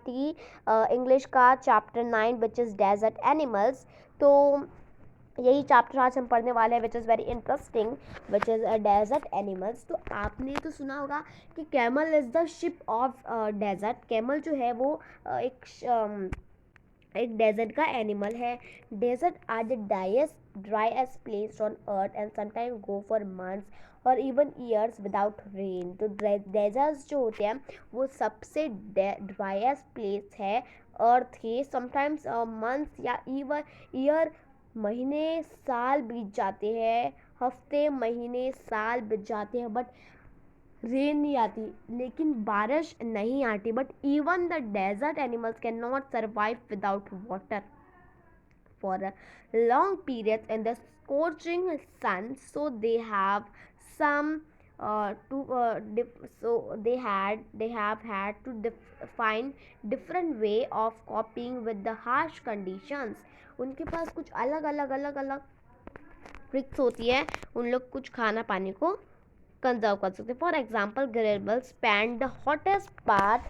NCERT English का chapter 9 which is desert animals. तो यही चैप्टर आज हम पढ़ने वाले हैं which is very interesting, which is desert animals. तो आपने तो सुना होगा कि camel is the ship of desert. Camel जो है वो एक डेजर्ट का एनिमल है। Desert are the driest place on earth and sometime go for months और इवन ईयर्स विदाउट रेन। तो डेजर्ट्स जो होते हैं वो सबसे ड्राईएस्ट प्लेस है अर्थ के। समटाइम्स मंथ्स या इवन ईयर, महीने साल बीत जाते हैं, हफ्ते महीने साल बीत जाते हैं, बट रेन नहीं आती, लेकिन बारिश नहीं आती। But even the desert animals can not survive without water for a long period in the scorching sun. So they have some so they have had to find different way of coping with the harsh conditions. उनके पास कुछ अलग tricks होती है, उन लोग कुछ खाना पानी को कंजर्व कर सकते हैं। For example gravel spend the hottest part.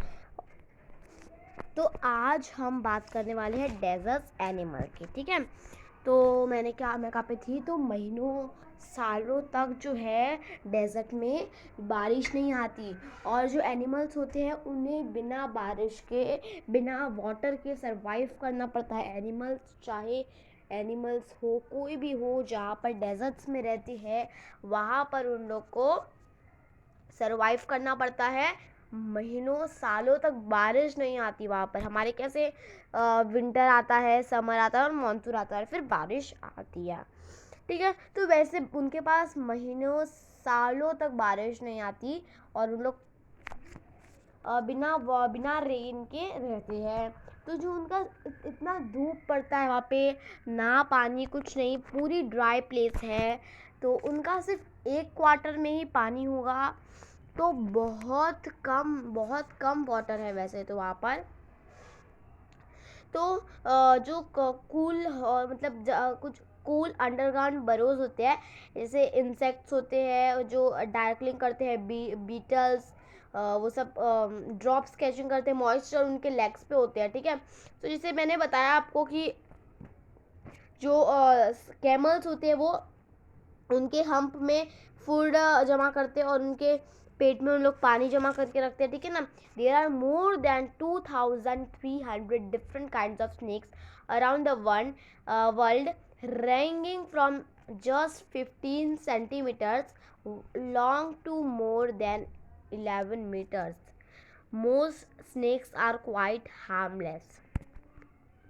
तो आज हम बात करने वाले हैं डेजर्ट एनिमल की, ठीक है। तो मैं कहाँ पे थी, तो महीनों सालों तक जो है डेजर्ट में बारिश नहीं आती, और जो एनिमल्स होते हैं उन्हें बिना बारिश के, बिना वाटर के सरवाइव करना पड़ता है। एनिमल्स हो, कोई भी हो, जहाँ पर डेजर्ट्स में रहती है वहाँ पर उन लोग को सरवाइव करना पड़ता है। महीनों सालों तक बारिश नहीं आती वहाँ पर। हमारे कैसे विंटर आता है, समर आता है और मानसून आता है, फिर बारिश आती है, ठीक है। तो वैसे उनके पास महीनों सालों तक बारिश नहीं आती और उन लोग बिना रेन के रहते हैं। तो जो उनका इतना धूप पड़ता है वहाँ पे, ना पानी कुछ नहीं, पूरी ड्राई प्लेस है, तो उनका सिर्फ एक क्वार्टर में ही पानी होगा। तो बहुत कम वाटर है वैसे तो वहाँ पर। तो जो कूल मतलब कुछ कूल अंडरग्राउंड बरोज होते हैं, जैसे इंसेक्ट्स होते हैं जो डार्कलिंग करते हैं, बीटल्स, वो सब ड्रॉप्स कैचिंग करते हैं, मॉइस्चर उनके लेग्स पे होते हैं, ठीक है। तो जैसे मैंने बताया आपको कि जो कैमल्स होते हैं वो उनके हम्प में फूड जमा करते हैं और उनके पेट में उन लोग पानी जमा करके रखते हैं, ठीक है ना। There are more than 2300 different kinds of snakes around the world, ranging from just 15 centimeters long to more than 11 meters. Most snakes are quite harmless.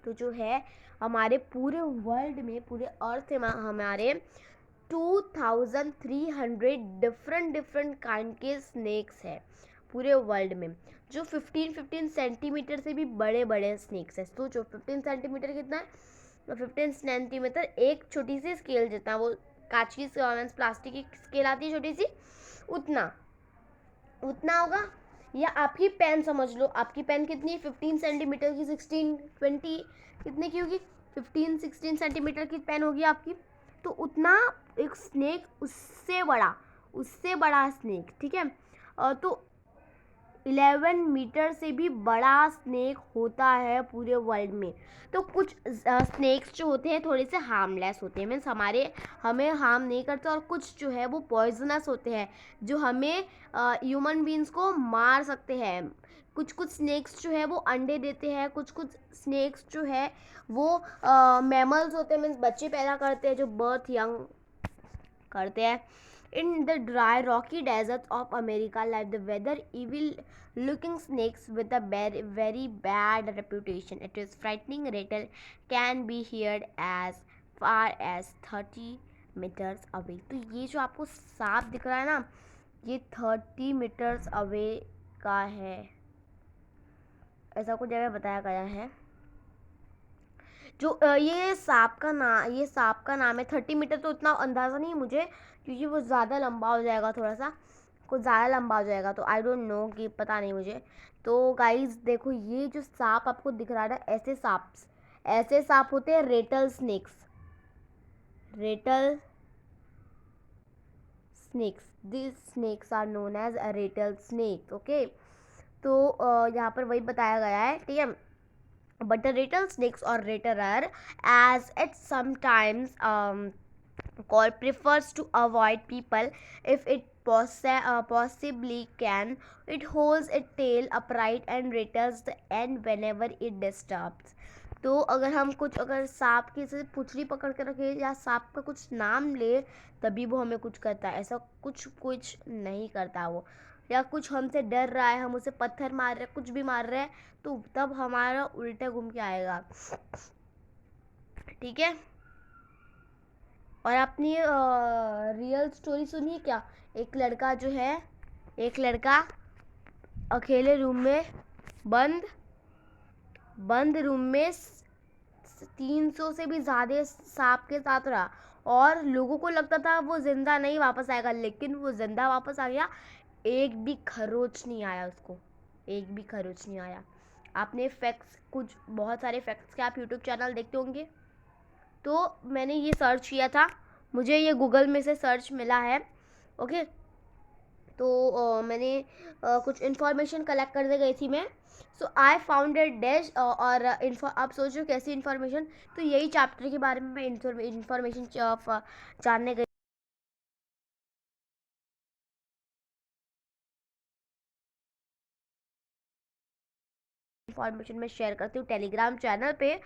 तो जो है हमारे पूरे वर्ल्ड में, पूरे अर्थ में हमारे 2300 डिफरेंट काइंड के स्नेक्स है पूरे वर्ल्ड में, जो 15 सेंटीमीटर से भी बड़े स्नेक्स है। तो जो 15 सेंटीमीटर कितना है, 15 सेंटीमीटर एक छोटी सी स्केल जितना, वो कांच की प्लास्टिक की स्केल आती है छोटी सी, उतना होगा। या आपकी पेन समझ लो, आपकी पेन कितनी, 15 सेंटीमीटर की, 16 20 कितने की होगी, 15-16 सेंटीमीटर की पेन होगी आपकी। तो उतना एक स्नेक, उससे बड़ा स्नेक, ठीक है। तो 11 मीटर से भी बड़ा स्नेक होता है पूरे वर्ल्ड में। तो कुछ स्नेक्स जो होते हैं थोड़े से हार्मलेस होते हैं, मीन्स हमें हार्म नहीं करते, और कुछ जो है वो पॉइजनस होते हैं जो हमें ह्यूमन बींग्स को मार सकते हैं। कुछ स्नेक्स जो है वो अंडे देते हैं, कुछ स्नेक्स जो है वो मैमल्स होते हैं, मीन्स बच्चे पैदा करते हैं, जो बर्थ यंग करते हैं। In the dry rocky deserts of America live the weather evil looking snakes with a very bad reputation. It is frightening rattle can be heard as far as 30 meters away. तो ये जो आपको सांप दिख रहा है ना, ये 30 meters away का है, ऐसा कुछ जगह बताया गया है। जो ये सांप का नाम है 30 मीटर। तो उतना अंदाज़ा नहीं है मुझे, क्योंकि वो ज़्यादा लंबा हो जाएगा, थोड़ा सा कुछ ज़्यादा लंबा हो जाएगा, तो आई डोंट नो, कि पता नहीं मुझे। तो गाइज देखो, ये जो सांप आपको दिख रहा है ना, ऐसे सांप होते हैं rattle snakes. This snakes are known as rattle snakes, okay. तो यहाँ पर वही बताया गया है, ठीक है। But the rattlesnakes or rattler, as it sometimes called, prefers to avoid people if it possibly can. It holds its tail upright and rattles the end whenever it disturbs. तो अगर हम कुछ अगर सांप की जैसे पूंछड़ी पकड़ के रखे या सांप का कुछ नाम ले तभी वो हमें कुछ करता है, ऐसा कुछ नहीं करता वो। या कुछ हमसे डर रहा है, हम उसे पत्थर मार रहे, कुछ भी मार रहे हैं, तो तब हमारा उल्टा घूम के आएगा, ठीक है। और आपने रियल स्टोरी सुनी क्या? एक लड़का अकेले रूम में बंद रूम में 300 से भी ज़्यादा सांप के साथ रहा और लोगों को लगता था वो जिंदा नहीं वापस आएगा, लेकिन वो जिंदा वापस आ गया। एक भी खरोच नहीं आया उसको, एक भी खरोच नहीं आया। आपने फैक्ट्स, कुछ बहुत सारे फैक्ट्स के आप यूट्यूब चैनल देखते होंगे, तो मैंने ये सर्च किया था, मुझे ये गूगल में से सर्च मिला है, ओके। तो मैंने कुछ इन्फॉर्मेशन कलेक्ट करने गई थी मैं, सो आई फाउंड इट डैश। और आप सोच रहे हो कैसी इन्फॉर्मेशन, तो यही चैप्टर के बारे में मैं इन्फॉर्मेशन जानने गई। इन्फॉर्मेशन मैं शेयर करती हूँ टेलीग्राम चैनल पे।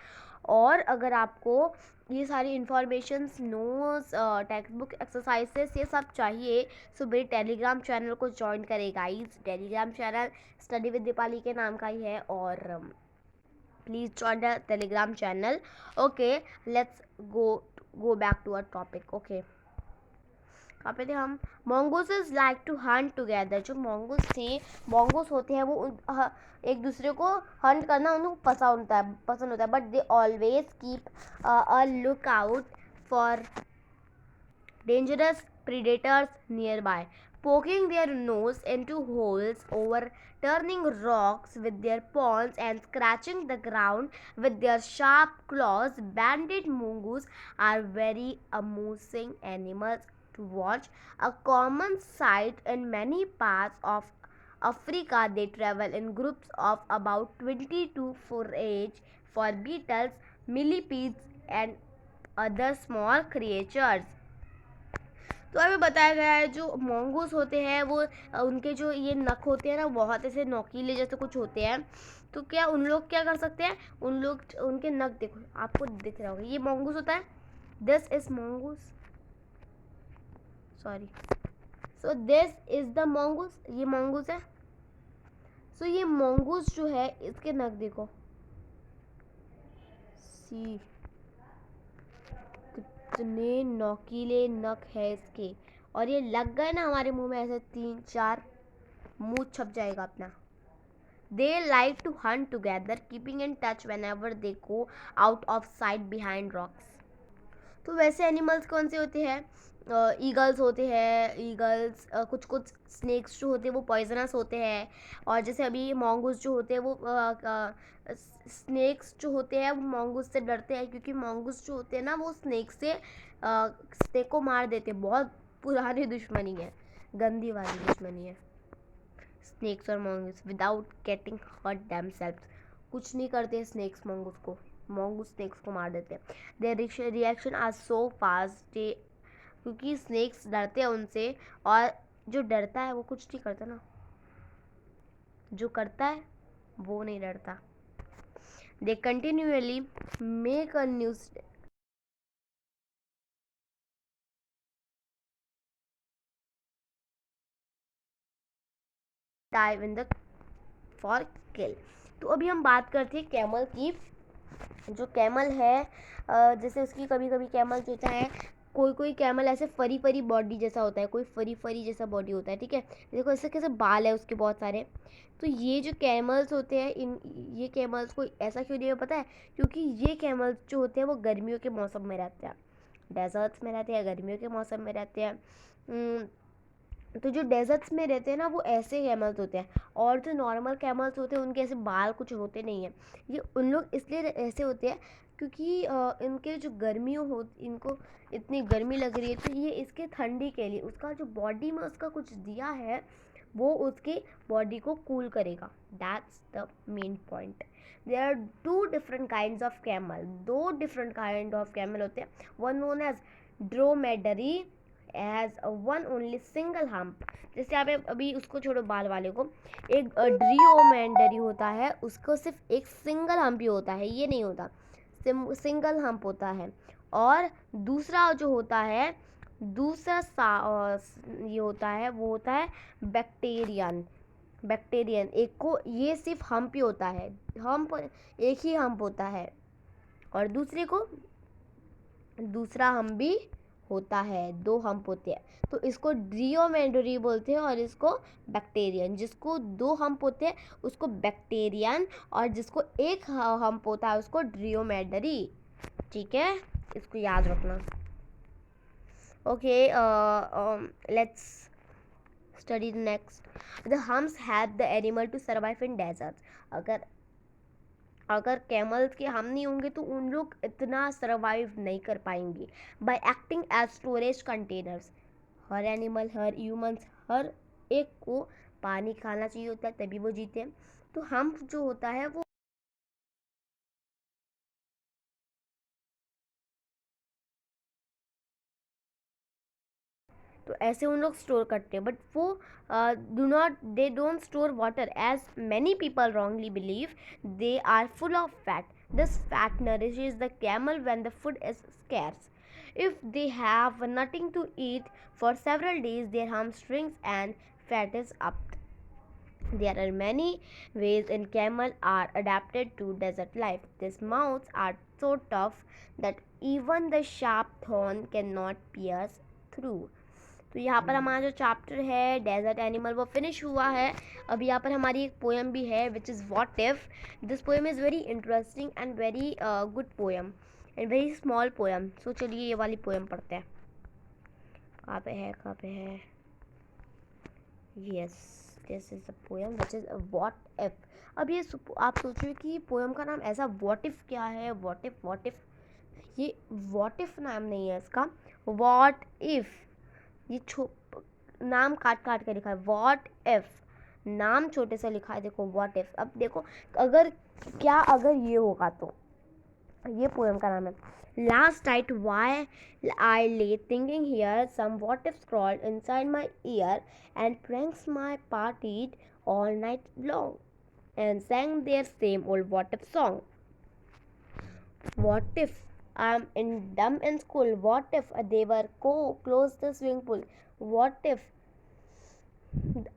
और अगर आपको ये सारी informations, notes, text book, exercises ये सब चाहिए, सो मेरे टेलीग्राम चैनल को ज्वाइन करें guys. Telegram channel study with Deepali के नाम का ही है, और please join the Telegram channel, okay. Let's go back to our topic, okay. कहाँ पे थे हम? mongooses like to hunt together. जो mongoose होते हैं वो एक दूसरे को हंट करना उनको पसंद होता है, but they always keep a look out for dangerous predators nearby, poking their nose into holes, overturning rocks with their paws, and scratching the ground with their sharp claws. Banded mongoose are very amusing animals to watch, a common sight in many parts of Africa. They travel in groups of about 20 to forage for beetles, millipedes, and other small creatures. तो हमें बताया गया है जो mongoose होते हैं वो उनके जो ये नख होते हैं ना बहुत ऐसे नोकीले जैसे कुछ होते हैं, तो क्या उन लोग क्या कर सकते हैं, उनके नख देखो, आपको दिख रहा होगा, ये mongoose होता है, this is mongoose, sorry, so this is the mongoose, ये mongoose है। सो ये mongoose जो है इसके नख देखो, सी कितने नोकीले नख है इसके, और ये लग गए ना हमारे मुंह में ऐसे 3-4, मुंह छप जाएगा अपना। They like to hunt together, keeping in touch whenever they go out of sight behind rocks. तो वैसे एनिमल्स कौन से होते हैं? ईगल्स होते हैं, कुछ स्नेक्स जो होते हैं वो पॉइजनस होते हैं, और जैसे अभी mongoose जो होते हैं वो स्नेक्स जो होते हैं वो mongoose से डरते हैं, क्योंकि mongoose जो होते हैं ना वो स्नेक को मार देते हैं। बहुत पुरानी दुश्मनी है, गंदी वाली दुश्मनी है स्नेक्स और mongoose, without getting hurt themselves। कुछ नहीं करते स्नेक्स mongoose को, mongoose स्नेक्स को मार देते हैं। Their reaction are so fast, क्योंकि स्नेक्स डरते हैं उनसे, और जो डरता है वो कुछ नहीं करता ना, जो करता है वो नहीं डरता। They continuously make a new dive in the for kill। तो अभी हम बात करते हैं कैमल की। जो कैमल है जैसे उसकी कभी कभी कैमल जो होता है, कोई कैमल ऐसे फरी बॉडी जैसा होता है, कोई फरी जैसा बॉडी होता है, ठीक है। देखो ऐसे कैसे बाल है उसके बहुत सारे। तो ये जो कैमल्स होते हैं, ये कैमल्स को ऐसा क्यों दिया पता है? क्योंकि ये कैमल्स जो होते हैं वो गर्मियों के मौसम में रहते हैं, डेजर्ट्स में रहते हैं, गर्मियों के मौसम में रहते हैं। तो जो डेजर्ट्स में रहते हैं ना वो ऐसे कैमल्स होते हैं, और जो नॉर्मल कैमल्स होते हैं उनके ऐसे बाल कुछ होते नहीं हैं। ये उन लोग इसलिए ऐसे होते हैं क्योंकि इनके जो गर्मियों हो, इनको इतनी गर्मी लग रही है, तो ये इसके ठंडी के लिए उसका जो बॉडी में उसका कुछ दिया है, वो उसकी बॉडी को कूल करेगा. That's the main point. There are two different kinds of camel. दो डिफरेंट काइंड ऑफ कैमल होते हैं. One known as dromedary as one only single hump. जैसे आप अभी उसको छोड़ो बाल वाले को, एक ड्रियोमेंडरी होता है, उसको सिर्फ एक सिंगल हम्प ही होता है, ये नहीं होता, सिंगल हम्प होता है. और दूसरा जो होता है, दूसरा ये होता है, वो होता है बैक्टीरियन. एक को ये सिर्फ हम्प ही होता है, हम्प एक ही हम्प होता है, और दूसरे को दूसरा हम्प भी होता है, दो हम्प होते हैं. तो इसको ड्रियोमेंडरी बोलते हैं और इसको बैक्टीरियन. जिसको दो हम्प होते हैं उसको बैक्टीरियन, और जिसको एक हम्प होता है उसको ड्रियोमेंडरी. ठीक है, इसको याद रखना. Okay, let's study next. The humps help the animal to survive in deserts. अगर कैमल्स के हम नहीं होंगे तो उन लोग इतना सर्वाइव नहीं कर पाएंगे. By acting as storage containers. हर एनिमल, हर ह्यूमंस, हर एक को पानी खाना चाहिए होता है, तभी वो जीते हैं. तो हम्प जो होता है वो तो ऐसे उन लोग स्टोर करते हैं. बट वो they don't store water as many people wrongly believe. They are full of fat. This fat nourishes the camel when the food is scarce. If they have nothing to eat for several days, their hamstrings and fat is up. There are many ways in camel are adapted to desert life. These mouths are so tough that even the sharp thorn cannot pierce through. तो यहाँ पर हमारा जो chapter है desert animal वो finish हुआ है. अब यहाँ पर हमारी एक पोएम भी है which is what if. This poem is very interesting and very good poem and very small poem. So चलिए ये वाली पोएम पढ़ते हैं. कहाँ पे है? Yes, this is the poem which is what if. अब ये आप सोचिए कि पोएम का नाम ऐसा व्हाट इफ क्या है. व्हाट इफ ये व्हाट इफ नाम नहीं है इसका. व्हाट इफ ये नाम काट के लिखा है. व्हाट इफ नाम छोटे से लिखा है. देखो व्हाट इफ. अब देखो अगर ये होगा तो ये पोएम का नाम है. Last night while I lay thinking here, some what if crawled inside my ear and pranks my partied all night long and sang their same old what if song. What if I'm dumb in school? What if they were close the swimming pool? What if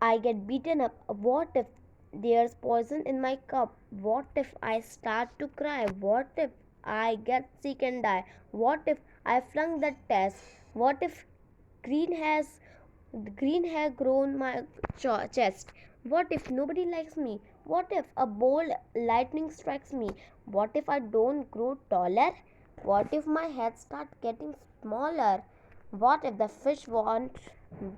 I get beaten up? What if there's poison in my cup? What if I start to cry? What if I get sick and die? What if I flunk the test? What if green hair grown my chest? What if nobody likes me? What if a bold lightning strikes me? What if I don't grow taller? What if my head starts getting smaller? What if the fish won't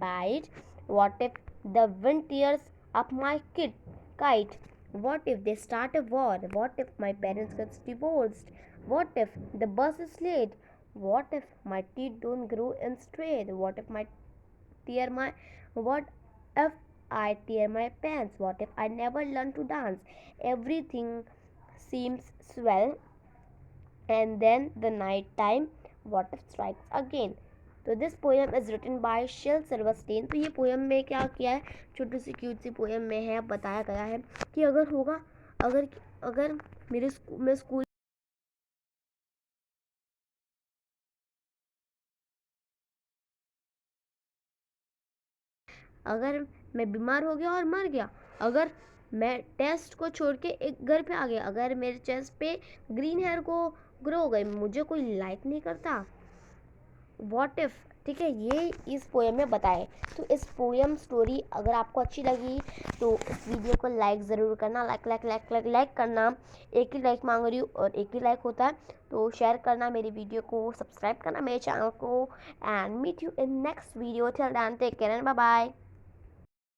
bite? What if the wind tears up my kite? What if they start a war? What if my parents get divorced? What if the bus is late? What if my teeth don't grow in straight? What if I tear my pants? What if I never learn to dance? Everything seems swell, and then the night time what if strikes again. तो this poem is written by Shel Silverstein. तो ये poem में क्या किया है, छोटी सी cute सी poem में है बताया गया है कि अगर होगा, अगर मैं स्कूल अगर मैं बीमार हो गया और मर गया, अगर मैं टेस्ट को छोड़ के एक घर पे आ गया, अगर मेरे चेस्ट पे ग्रीन हेयर को ग्रो हो गई, मुझे कोई लाइक नहीं करता. What if. ठीक है, ये इस पोएम में बताए. तो इस पोएम स्टोरी अगर आपको अच्छी लगी तो इस वीडियो को लाइक ज़रूर करना. लाइक करना. एक ही लाइक मांग रही हूँ और एक ही लाइक होता है. तो शेयर करना मेरी वीडियो को, सब्सक्राइब करना मेरे चैनल को, and meet you in next video. Till then take care and bye bye.